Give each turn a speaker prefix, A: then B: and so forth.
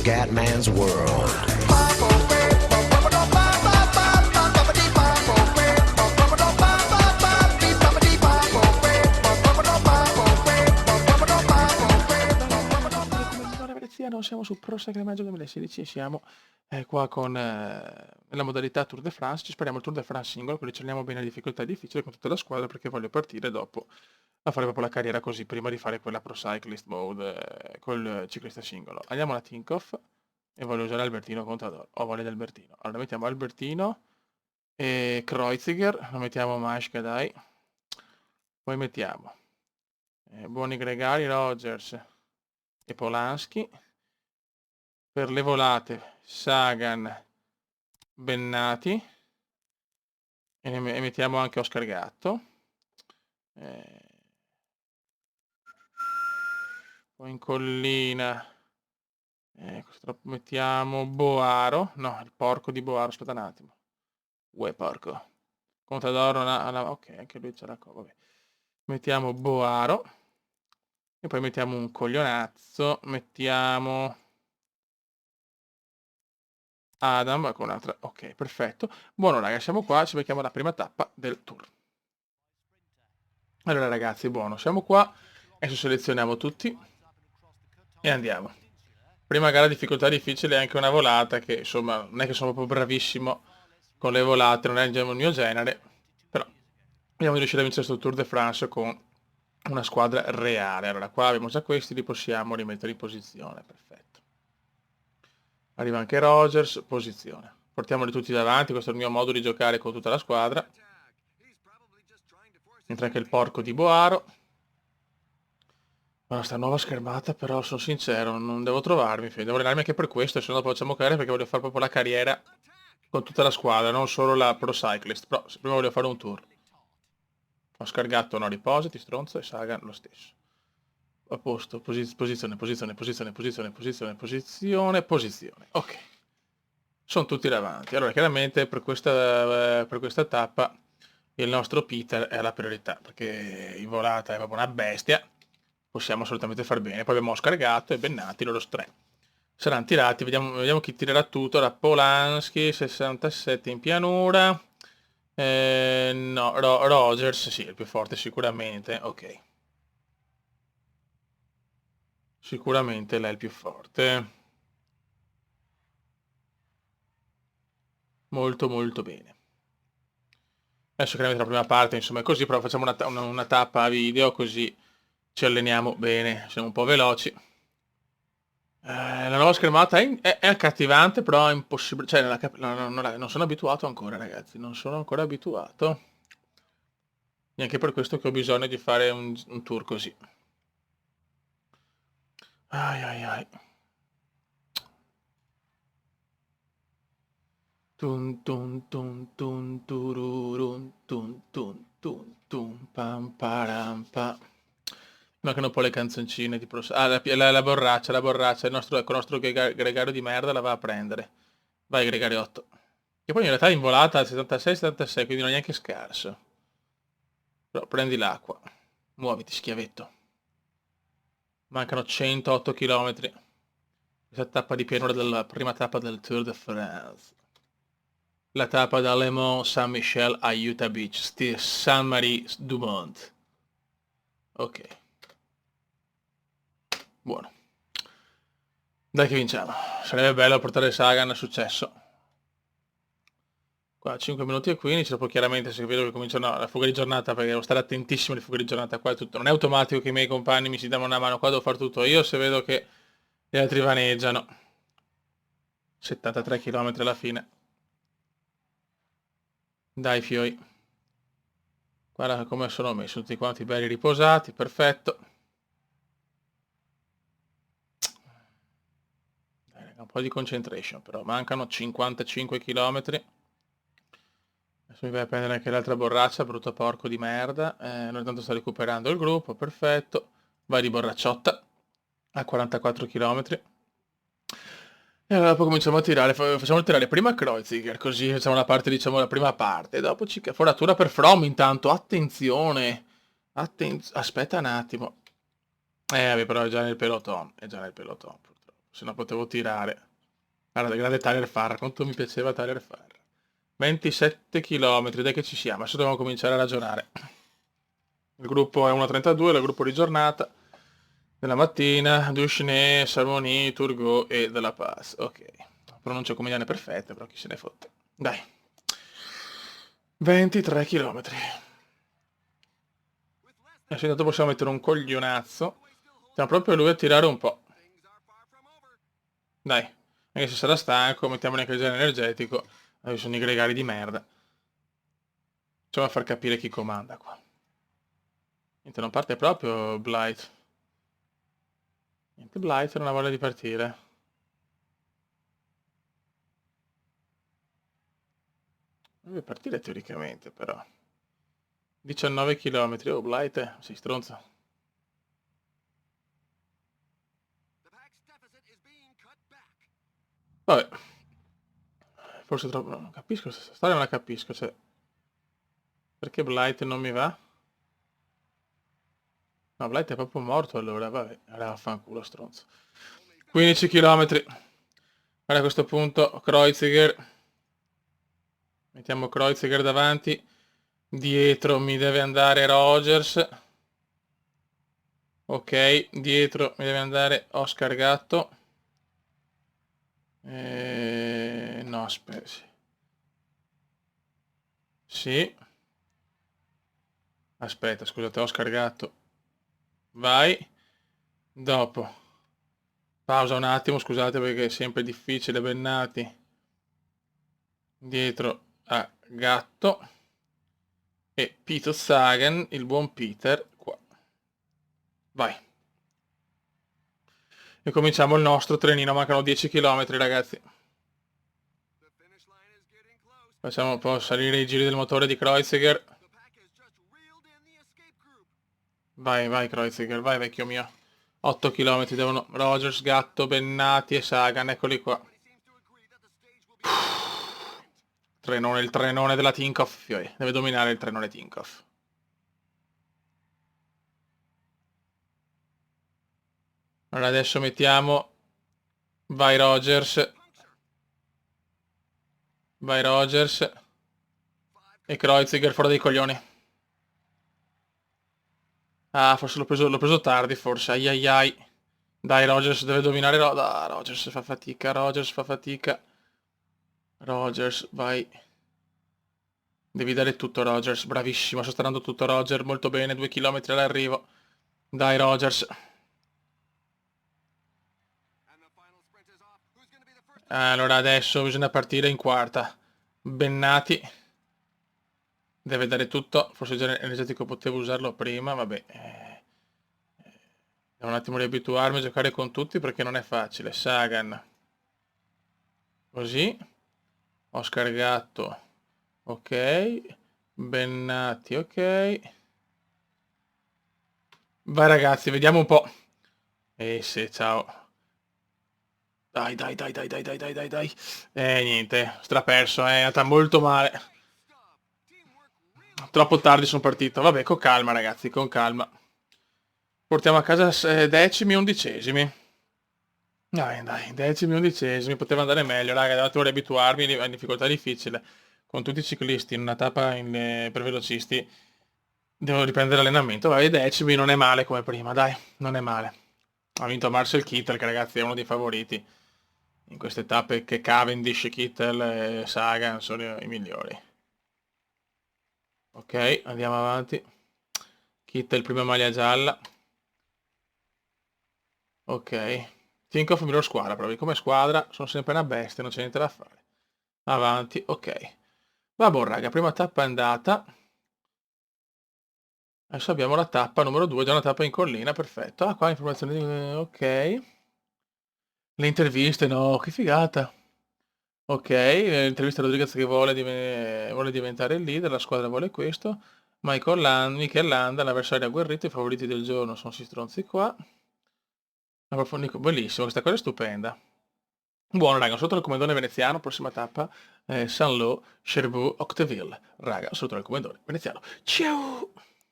A: Scatman's World.
B: Veneziano, siamo su Pro Cycling Maggio 2016 e siamo qua con la modalità Tour de France. Ci speriamo il Tour de France singolo, quindi cerchiamo bene la difficoltà difficile con tutta la squadra, perché voglio partire dopo a fare proprio la carriera così, prima di fare quella Pro Cyclist Mode col ciclista singolo. Andiamo alla Tinkoff e voglio usare Albertino Contador, ho voglia di Albertino. Allora mettiamo Albertino e Kreuziger, lo mettiamo Maschka, dai. Poi mettiamo buoni gregari, Rogers e Polanski. Per le volate Sagan, Bennati e mettiamo anche Oscar Gatto. Poi in collina mettiamo Boaro, no, il porco di Boaro, aspetta un attimo. Uè, porco. Contador non ha ok, anche lui c'è la cosa, vabbè. Mettiamo Boaro e poi mettiamo un coglionazzo, mettiamo Adam con un'altra, ok, perfetto. Buono raga, siamo qua, ci becchiamo la prima tappa del tour. Allora ragazzi, buono, siamo qua, adesso selezioniamo tutti e andiamo. Prima gara difficoltà difficile, anche una volata che insomma non è che sono proprio bravissimo con le volate, non è il mio genere, però vediamo di riuscire a vincere questo Tour de France con una squadra reale. Allora qua abbiamo già questi, li possiamo rimettere in posizione, perfetto. Arriva anche Rogers, posizione. Portiamoli tutti davanti, questo è il mio modo di giocare con tutta la squadra. Entra anche il porco di Boaro. Allora, sta nuova schermata, però sono sincero, non devo trovarmi, devo allenarmi anche per questo, se no dopo facciamo carriera, perché voglio fare proprio la carriera con tutta la squadra, non solo la Pro Cyclist, però prima voglio fare un tour. Oscar Gatto no, riposati, stronzo, e Sagan lo stesso. A posto, posizione, posizione. Ok. Sono tutti davanti. Allora, chiaramente per questa tappa il nostro Peter è la priorità, perché in volata è proprio una bestia. Possiamo assolutamente far bene. Poi abbiamo Oscar Gatto e Bennati, loro tre. Saranno tirati, vediamo chi tirerà tutto. Da Polanski, 67 in pianura. No, Rogers, sì, il più forte sicuramente. Ok. Sicuramente lei è il più forte. Molto molto bene. Adesso chiaramente la prima parte insomma è così, però facciamo una tappa a video così ci alleniamo bene, siamo un po' veloci. La nuova schermata è accattivante, però è impossibile, cioè non sono abituato ancora ragazzi, non sono ancora abituato. Neanche per questo che ho bisogno di fare un tour così. Ai ai ai. Tun tun tun tun tururun tun tun tun tun pam param pa. Mancano un po' le canzoncine di la borraccia, ecco, il nostro gregario di merda la va a prendere. Vai gregariotto. Che poi in realtà è in volata al 76-76, quindi non è neanche scarso. Però prendi l'acqua. Muoviti, schiavetto. Mancano 108 km. Questa tappa di pianura della prima tappa del Tour de France. La tappa da Le Mans Saint-Michel a Utah Beach, Saint-Marie-du-Mont. Ok. Buono. Dai che vinciamo. Sarebbe bello portare Sagan a successo. Qua 5 minuti e 15, dopo chiaramente se vedo che cominciano la fuga di giornata, perché devo stare attentissimo alle fughe di giornata qua, tutto. Non è automatico che i miei compagni mi si danno una mano, qua devo fare tutto io se vedo che gli altri vaneggiano. 73 km alla fine. Dai fioi. Guarda come sono messi, tutti quanti belli riposati, perfetto. Dai, raga, un po' di concentration però, mancano 55 km. Adesso mi vai a prendere anche l'altra borraccia, brutto porco di merda. Noi intanto sta recuperando il gruppo, perfetto. Vai di borracciotta a 44 km. E allora poi cominciamo a tirare, facciamo tirare prima Kreuziger, così facciamo la parte, diciamo, la prima parte. E dopo foratura per From intanto, attenzione. Aspetta un attimo. Vabbè, però è già nel peloton, purtroppo. se no potevo tirare. Guarda, grande Tyler Farr, quanto mi piaceva Tyler Farr. 27 km, dai che ci siamo, adesso dobbiamo cominciare a ragionare. Il gruppo è 1.32, il gruppo di giornata della mattina, Duchesne, Chamonix, Turgot e De La Paz. Ok, pronuncia comediane perfette, però chi se ne fotte. Dai. 23 km. Adesso intanto possiamo mettere un coglionazzo. Stiamo proprio lui a tirare un po'. Dai, anche se sarà stanco, mettiamo anche il gel energetico. Adesso sono i gregari di merda. Facciamo a far capire chi comanda qua. Niente, non parte proprio Blight. Niente, Blight non ha voglia di partire. Deve partire teoricamente, però. 19 km. Oh, Blight, sei stronzo. Vabbè. Forse troppo... Non capisco questa storia, non la capisco, cioè... Perché Blight non mi va? No, Blight è proprio morto allora, vabbè. Allora vaffanculo, stronzo. 15 km. Allora a questo punto Kreuziger. Mettiamo Kreuziger davanti. Dietro mi deve andare Rogers. Ok, dietro mi deve andare Oscar Gatto. No, aspetta. Sì. Aspetta, scusate, Oscar Gatto. Vai. Dopo. Pausa un attimo, scusate perché è sempre difficile, Bennati. Dietro a Gatto. E Peter Sagan, il buon Peter, qua. Vai. E cominciamo il nostro trenino, mancano 10 km ragazzi. Facciamo un po' salire i giri del motore di Kreuziger. Vai, vai Kreuziger, vai vecchio mio. 8 km devono... Rogers, Gatto, Bennati e Sagan, eccoli qua. Trenone, il trenone della Tinkoff. Deve dominare il trenone Tinkoff. Allora adesso mettiamo... Vai Rogers. Vai Rogers. E Kreuziger fuori dai coglioni. Ah, forse l'ho preso tardi, forse. Ai ai ai. Dai, Rogers deve dominare. Rogers fa fatica, Rogers fa fatica. Rogers, vai. Devi dare tutto, Rogers. Bravissimo, sta dando tutto, Roger. Molto bene, 2 km all'arrivo. Dai, Rogers. Allora adesso bisogna partire in quarta. Bennati. Deve dare tutto. Forse il gel energetico potevo usarlo prima, vabbè. Devo un attimo riabituarmi a giocare con tutti perché non è facile. Sagan. Così. Oscar Gatto. Ok. Bennati, ok. Vai ragazzi, vediamo un po'. Sì, ciao. Dai, dai, dai, dai, dai, dai, dai, dai, dai. Niente, straperso, è andata molto male. Troppo tardi sono partito. Vabbè, con calma ragazzi, con calma. Portiamo a casa decimi, undicesimi. Dai, dai, decimi, undicesimi. Poteva andare meglio, raga. Devo un attimo riabituarmi a difficoltà difficile. Con tutti i ciclisti in una tappa per velocisti. Devo riprendere l'allenamento. Vai, decimi non è male come prima, dai. Non è male. Ha vinto Marcel Kittel, che ragazzi è uno dei favoriti. In queste tappe che Cavendish, Kittel e Sagan sono i migliori. Ok, andiamo avanti. Kittel prima maglia gialla. Ok. Tinkoff miglior squadra, proprio come squadra sono sempre una bestia, non c'è niente da fare. Avanti, ok. Vabbè raga, prima tappa è andata. Adesso abbiamo la tappa numero 2, già una tappa in collina, perfetto. Ah, qua informazioni di... ok. Le interviste, no, che figata. Ok, l'intervista a Rodriguez che vuole diventare il leader, la squadra vuole questo. Michael Landa, l'avversario agguerrito, i favoriti del giorno sono questi stronzi qua. Bellissimo, questa cosa è stupenda. Buono raga, sotto il comandone veneziano, prossima tappa, Saint-Lô, Cherbourg, Octeville. Raga, sotto il comandone veneziano. Ciao!